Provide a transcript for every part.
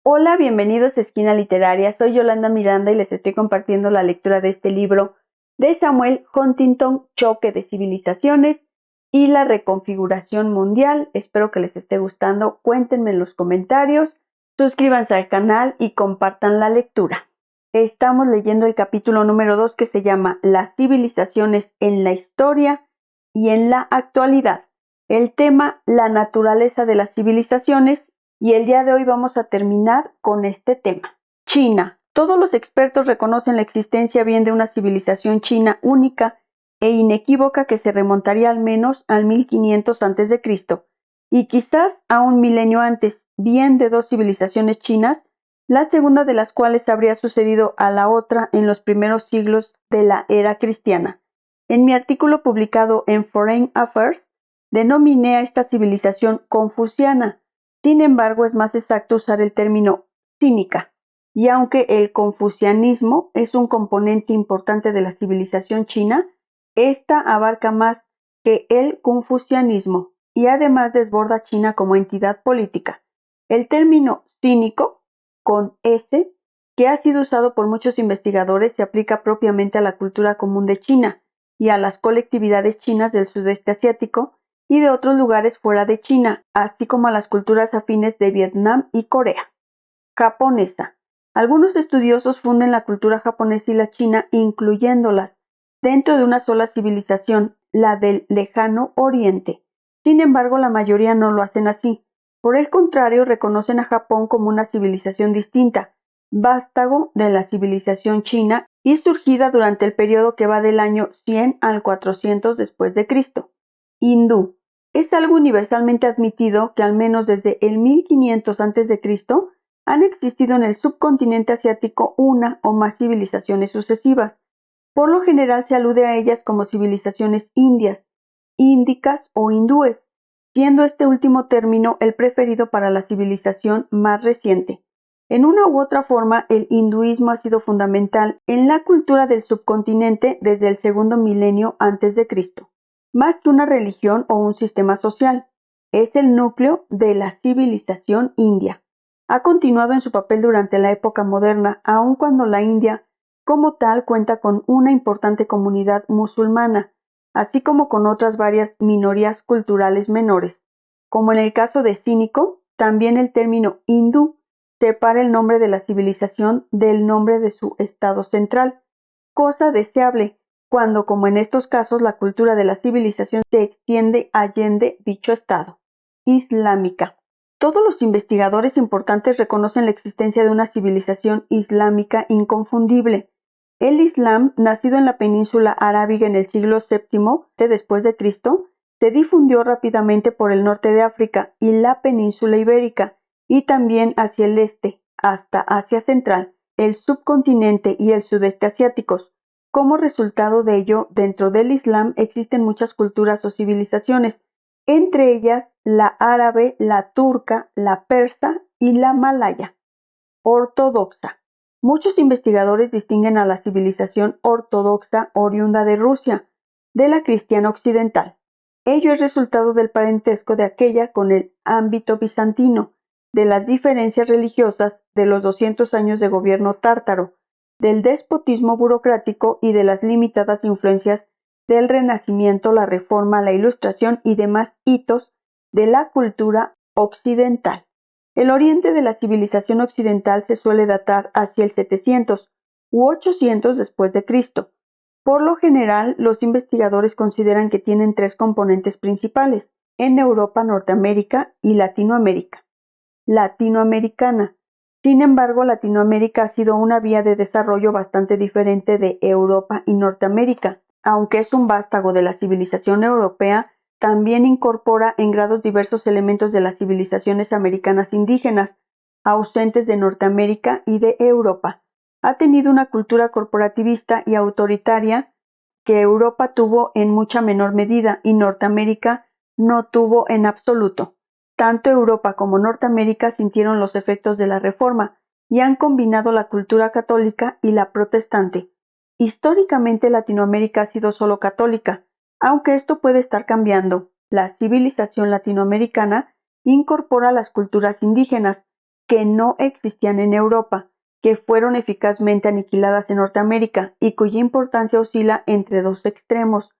Hola, bienvenidos a Esquina Literaria. Soy Yolanda Miranda y les estoy compartiendo la lectura de este libro de Samuel Huntington, Choque de Civilizaciones y la Reconfiguración Mundial. Espero que les esté gustando. Cuéntenme en los comentarios, suscríbanse al canal y compartan la lectura. Estamos leyendo el capítulo número 2 que se llama Las civilizaciones en la historia y en la actualidad. El tema, la naturaleza de las civilizaciones. Y el día de hoy vamos a terminar con este tema. China. Todos los expertos reconocen la existencia bien de una civilización china única e inequívoca que se remontaría al menos al 1500 a.C. y quizás a un milenio antes, bien de dos civilizaciones chinas, la segunda de las cuales habría sucedido a la otra en los primeros siglos de la era cristiana. En mi artículo publicado en Foreign Affairs, denominé a esta civilización confuciana. Sin embargo, es más exacto usar el término cínica, y aunque el confucianismo es un componente importante de la civilización china, esta abarca más que el confucianismo y además desborda a China como entidad política. El término cínico, con S, que ha sido usado por muchos investigadores, se aplica propiamente a la cultura común de China y a las colectividades chinas del sudeste asiático, y de otros lugares fuera de China, así como a las culturas afines de Vietnam y Corea. Japonesa. Algunos estudiosos funden la cultura japonesa y la china incluyéndolas dentro de una sola civilización, la del lejano oriente. Sin embargo, la mayoría no lo hacen así. Por el contrario, reconocen a Japón como una civilización distinta, vástago de la civilización china y surgida durante el periodo que va del año 100 al 400 después de Cristo. Hindú. Es algo universalmente admitido que al menos desde el 1500 a.C. han existido en el subcontinente asiático una o más civilizaciones sucesivas. Por lo general se alude a ellas como civilizaciones indias, índicas o hindúes, siendo este último término el preferido para la civilización más reciente. En una u otra forma, el hinduismo ha sido fundamental en la cultura del subcontinente desde el segundo milenio antes de Cristo. Más que una religión o un sistema social, es el núcleo de la civilización india. Ha continuado en su papel durante la época moderna, aun cuando la India como tal cuenta con una importante comunidad musulmana, así como con otras varias minorías culturales menores. Como en el caso de cínico, también el término hindú separa el nombre de la civilización del nombre de su estado central, cosa deseable cuando, como en estos casos, la cultura de la civilización se extiende allende dicho estado. Islámica. Todos los investigadores importantes reconocen la existencia de una civilización islámica inconfundible. El Islam, nacido en la península arábiga en el siglo VII después de Cristo, se difundió rápidamente por el norte de África y la península ibérica, y también hacia el este, hasta Asia Central, el subcontinente y el sudeste asiáticos. Como resultado de ello, dentro del Islam existen muchas culturas o civilizaciones, entre ellas la árabe, la turca, la persa y la malaya. Ortodoxa. Muchos investigadores distinguen a la civilización ortodoxa oriunda de Rusia, de la cristiana occidental. Ello es resultado del parentesco de aquella con el ámbito bizantino, de las diferencias religiosas, de los 200 años de gobierno tártaro, del despotismo burocrático y de las limitadas influencias del Renacimiento, la Reforma, la Ilustración y demás hitos de la cultura occidental. El oriente de la civilización occidental se suele datar hacia el 700 u 800 después de Cristo. Por lo general, los investigadores consideran que tienen tres componentes principales: en Europa, Norteamérica y Latinoamérica. Latinoamericana. Sin embargo, Latinoamérica ha sido una vía de desarrollo bastante diferente de Europa y Norteamérica. Aunque es un vástago de la civilización europea, también incorpora en grados diversos elementos de las civilizaciones americanas indígenas, ausentes de Norteamérica y de Europa. Ha tenido una cultura corporativista y autoritaria que Europa tuvo en mucha menor medida y Norteamérica no tuvo en absoluto. Tanto Europa como Norteamérica sintieron los efectos de la Reforma y han combinado la cultura católica y la protestante. Históricamente Latinoamérica ha sido solo católica, aunque esto puede estar cambiando. La civilización latinoamericana incorpora las culturas indígenas, que no existían en Europa, que fueron eficazmente aniquiladas en Norteamérica y cuya importancia oscila entre dos extremos: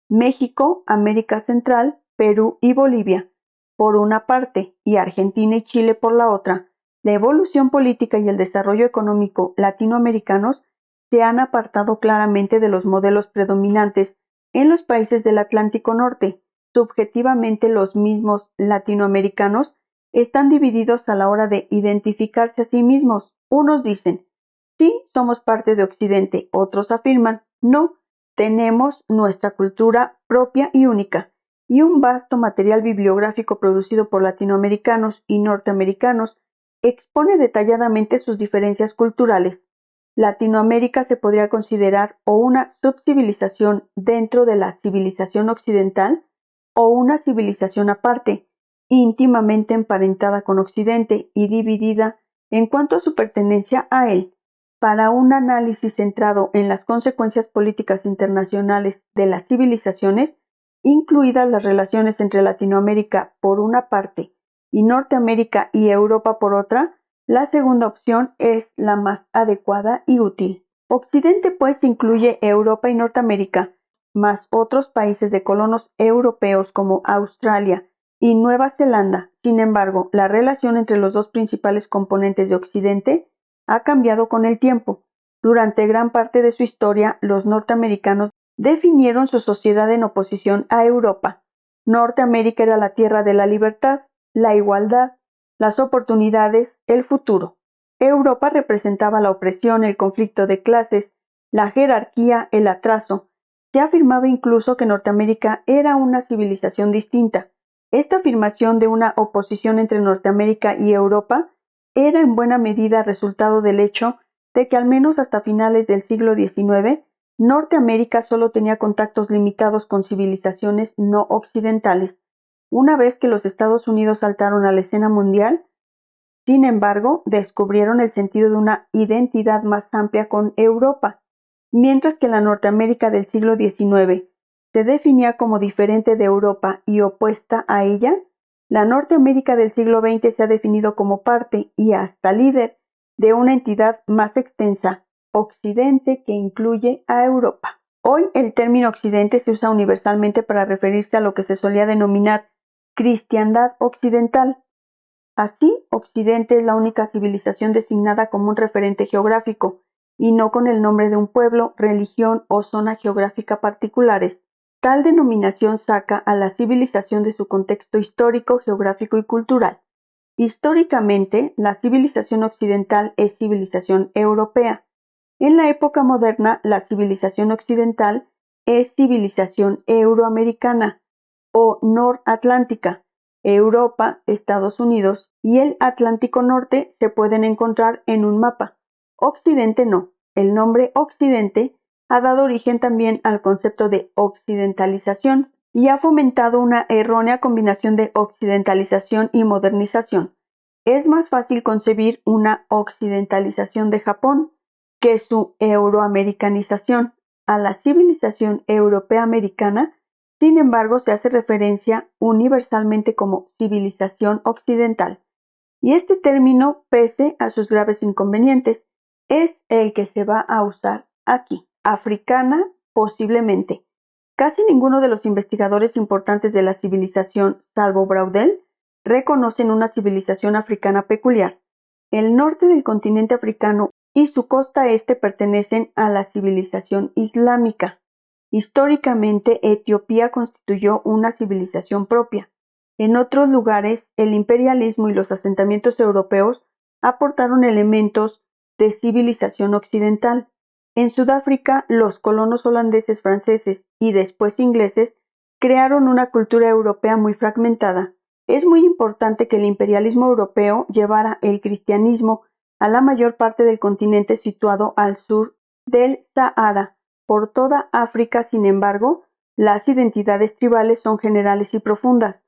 México, América Central, Perú y Bolivia, por una parte, y Argentina y Chile por la otra. La evolución política y el desarrollo económico latinoamericanos se han apartado claramente de los modelos predominantes en los países del Atlántico Norte. Subjetivamente, los mismos latinoamericanos están divididos a la hora de identificarse a sí mismos. Unos dicen: sí, somos parte de Occidente. Otros afirman: no, tenemos nuestra cultura propia y única. Y un vasto material bibliográfico producido por latinoamericanos y norteamericanos expone detalladamente sus diferencias culturales. Latinoamérica se podría considerar o una subcivilización dentro de la civilización occidental o una civilización aparte, íntimamente emparentada con Occidente y dividida en cuanto a su pertenencia a él. Para un análisis centrado en las consecuencias políticas internacionales de las civilizaciones, incluidas las relaciones entre Latinoamérica por una parte y Norteamérica y Europa por otra, la segunda opción es la más adecuada y útil. Occidente, pues, incluye Europa y Norteamérica, más otros países de colonos europeos como Australia y Nueva Zelanda. Sin embargo, la relación entre los dos principales componentes de Occidente ha cambiado con el tiempo. Durante gran parte de su historia, los norteamericanos definieron su sociedad en oposición a Europa. Norteamérica era la tierra de la libertad, la igualdad, las oportunidades, el futuro. Europa representaba la opresión, el conflicto de clases, la jerarquía, el atraso. Se afirmaba incluso que Norteamérica era una civilización distinta. Esta afirmación de una oposición entre Norteamérica y Europa era en buena medida resultado del hecho de que al menos hasta finales del siglo XIX, Norteamérica solo tenía contactos limitados con civilizaciones no occidentales. Una vez que los Estados Unidos saltaron a la escena mundial, sin embargo, descubrieron el sentido de una identidad más amplia con Europa. Mientras que la Norteamérica del siglo XIX se definía como diferente de Europa y opuesta a ella, la Norteamérica del siglo XX se ha definido como parte y hasta líder de una entidad más extensa, Occidente, que incluye a Europa. Hoy el término Occidente se usa universalmente para referirse a lo que se solía denominar cristiandad occidental. Así, Occidente es la única civilización designada como un referente geográfico, y no con el nombre de un pueblo, religión o zona geográfica particulares. Tal denominación saca a la civilización de su contexto histórico, geográfico y cultural. Históricamente, la civilización occidental es civilización europea. En la época moderna, la civilización occidental es civilización euroamericana o noratlántica. Europa, Estados Unidos y el Atlántico Norte se pueden encontrar en un mapa. Occidente no. El nombre Occidente ha dado origen también al concepto de occidentalización y ha fomentado una errónea combinación de occidentalización y modernización. Es más fácil concebir una occidentalización de Japón que su euroamericanización. A la civilización europea-americana, sin embargo, se hace referencia universalmente como civilización occidental. Y este término, pese a sus graves inconvenientes, es el que se va a usar aquí. Africana, posiblemente. Casi ninguno de los investigadores importantes de la civilización, salvo Braudel, reconocen una civilización africana peculiar. El norte del continente africano y su costa este pertenecen a la civilización islámica. Históricamente, Etiopía constituyó una civilización propia. En otros lugares, el imperialismo y los asentamientos europeos aportaron elementos de civilización occidental. En Sudáfrica, los colonos holandeses, franceses y después ingleses crearon una cultura europea muy fragmentada. Es muy importante que el imperialismo europeo llevara el cristianismo a la mayor parte del continente situado al sur del Sahara. Por toda África, sin embargo, las identidades tribales son generales y profundas,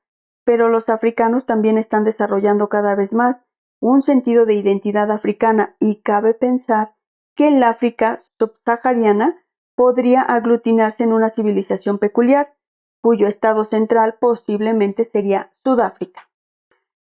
pero los africanos también están desarrollando cada vez más un sentido de identidad africana y cabe pensar que el África subsahariana podría aglutinarse en una civilización peculiar, cuyo estado central posiblemente sería Sudáfrica.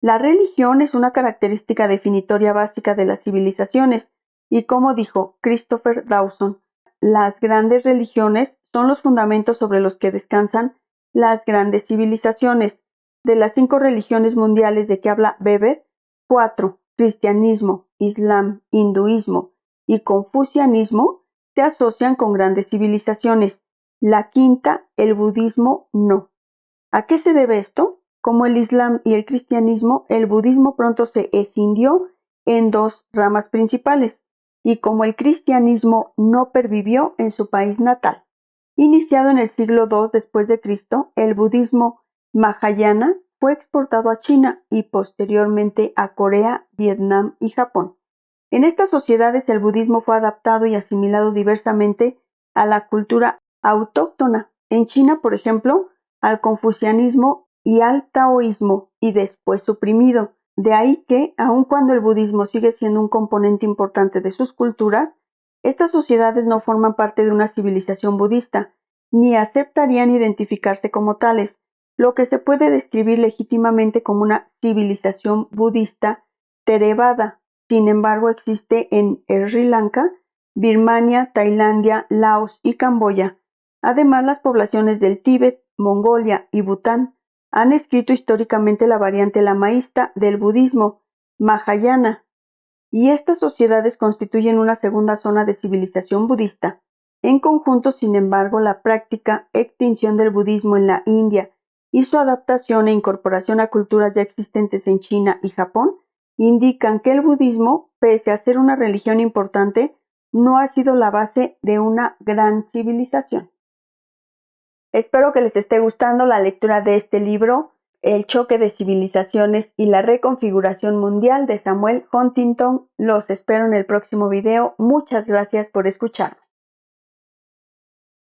La religión es una característica definitoria básica de las civilizaciones, y como dijo Christopher Dawson, las grandes religiones son los fundamentos sobre los que descansan las grandes civilizaciones. De las 5 religiones mundiales de que habla Weber, 4, cristianismo, islam, hinduismo y confucianismo, se asocian con grandes civilizaciones. La quinta, el budismo, no. ¿A qué se debe esto? Como el islam y el cristianismo, el budismo pronto se escindió en 2 ramas principales, y como el cristianismo no pervivió en su país natal. Iniciado en el siglo II después de Cristo, el budismo Mahayana fue exportado a China y posteriormente a Corea, Vietnam y Japón. En estas sociedades el budismo fue adaptado y asimilado diversamente a la cultura autóctona. En China, por ejemplo, al confucianismo y al taoísmo, y después suprimido. De ahí que, aun cuando el budismo sigue siendo un componente importante de sus culturas, estas sociedades no forman parte de una civilización budista, ni aceptarían identificarse como tales, lo que se puede describir legítimamente como una civilización budista Theravada. Sin embargo, existe en Sri Lanka, Birmania, Tailandia, Laos y Camboya. Además, las poblaciones del Tíbet, Mongolia y Bután han escrito históricamente la variante lamaísta del budismo, Mahayana, y estas sociedades constituyen una segunda zona de civilización budista. En conjunto, sin embargo, la práctica extinción del budismo en la India y su adaptación e incorporación a culturas ya existentes en China y Japón indican que el budismo, pese a ser una religión importante, no ha sido la base de una gran civilización. Espero que les esté gustando la lectura de este libro, El choque de civilizaciones y la reconfiguración mundial de Samuel Huntington. Los espero en el próximo video. Muchas gracias por escucharme.